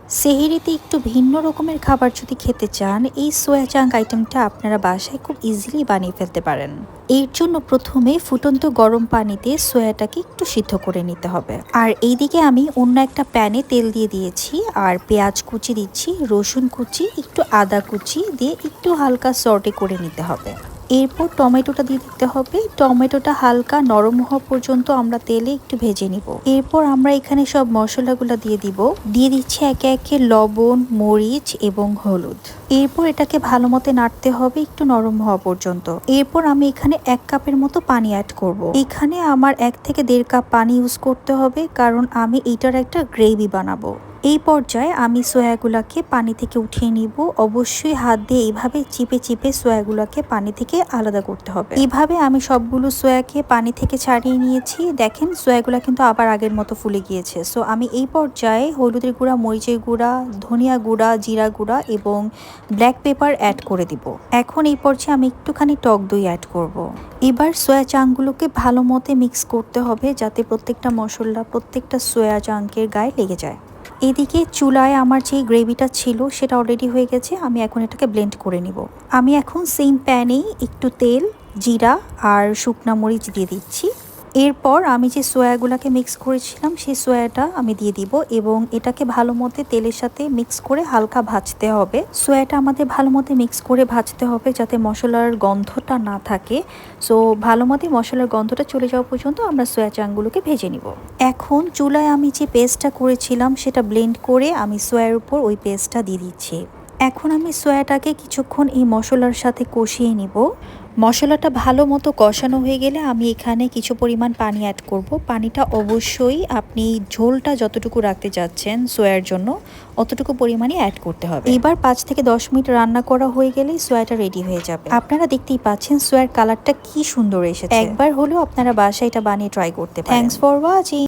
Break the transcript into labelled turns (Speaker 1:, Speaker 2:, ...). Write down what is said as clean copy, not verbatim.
Speaker 1: সেহরিতে একটু ভিন্ন রকমের খাবার যদি খেতে চান, এই সোয়া চাঙ্ক আইটেমটা আপনারা বাসায় খুব ইজিলি বানিয়ে ফেলতে পারেন। এর জন্য প্রথমে ফুটন্ত গরম পানিতে সোয়াটাকে একটু সিদ্ধ করে নিতে হবে। আর এইদিকে আমি অন্য একটা প্যানে তেল দিয়ে দিয়েছি, আর পেঁয়াজ কুচি দিচ্ছি, রসুন কুচি, একটু আদা কুচি দিয়ে একটু হালকা সর্টে করে নিতে হবে। এরপর টমেটোটা দিয়ে দিতে হবে। টমেটোটা হালকা নরম হওয়া পর্যন্ত আমরা তেলে একটু ভেজে নিব। এরপর আমরা এখানে সব মশলাগুলো দিয়ে দিচ্ছি একে একে লবণ, মরিচ এবং হলুদ। এরপর এটাকে ভালো মতো নাড়তে হবে একটু নরম হওয়া পর্যন্ত। এরপর আমি এখানে 1 কাপের মতো পানি অ্যাড করব। এখানে আমার 1 থেকে 1.5 কাপ পানি ইউজ করতে হবে, কারণ আমি এটার একটা গ্রেভি বানাবো। এই পর্যায়ে আমি সোয়াগুলাকে পানি থেকে উঠিয়ে নিব। অবশ্যই হাত দিয়ে এইভাবে চিপে চিপে সোয়াগুলাকে পানি থেকে আলাদা করতে হবে। এইভাবে আমি সবগুলো সোয়াকে পানি থেকে ছাড়িয়ে নিয়েছি। দেখেন সোয়াগুলা কিন্তু আবার আগের মতো ফুলে গিয়েছে। সো আমি এই পর্যায়ে হলুদের গুঁড়া, মরিচের গুঁড়া, ধনিয়া গুঁড়া, জিরা গুঁড়া এবং ব্ল্যাক পেপার অ্যাড করে দিব। এখন এই পর্যায়ে আমি একটুখানি টক দই অ্যাড করব। এবার সোয়া চাঙ্কগুলোকে ভালো মতো মিক্স করতে হবে, যাতে প্রত্যেকটা মশলা প্রত্যেকটা সোয়া চাঙ্কের গায়ে লেগে যায়। এদিকে চুলায় আমার যে গ্রেভিটা ছিল সেটা অলরেডি হয়ে গেছে। আমি এখন এটাকে ব্লেন্ড করে নিব। আমি এখন সেম প্যানেই একটু তেল, জিরা আর শুকনা মরিচ দিয়ে দিচ্ছি। এরপর আমি যে সোয়াগুলাকে মিক্স করেছিলাম সেই সোয়াটা আমি দিয়ে দিব এবং এটাকে ভালো মতো তেলের সাথে মিক্স করে হালকা ভাজতে হবে। সোয়াটা আমাদের ভালো মতো মিক্স করে ভাজতে হবে, যাতে মশলার গন্ধটা না থাকে। সো ভালো মতো মশলার গন্ধটা চলে যাওয়া পর্যন্ত আমরা সোয়া চাংগুলোকে ভেজে নিব। এখন চুলায় আমি যে পেস্টটা করেছিলাম সেটা ব্লেন্ড করে আমি সোয়ার উপর ওই পেস্টটা দিয়ে দিচ্ছি। এখন আমি সোয়াটাকে কিছুক্ষণ এই মশলার সাথে কষিয়ে নিব। মশলাটা ভালো মতো কষানো হয়ে গেলে আমি এখানে কিছু পরিমাণ পানি অ্যাড করব। পানিটা অবশ্যই আপনি ঝোলটা যতটুকু রাখতে চাচ্ছেন সোয়ার জন্য অতটুকু পরিমাণে অ্যাড করতে হবে। এবার 5 থেকে 10 মিনিট রান্না করা হয়ে গেলেই সোয়াটা রেডি হয়ে যাবে। আপনারা দেখতেই পাচ্ছেন সোয়ার কালারটা কি সুন্দর এসেছে। একবার হলেও আপনারা বাসায় এটা বানিয়ে ট্রাই করতে পারেন। Thanks for watching.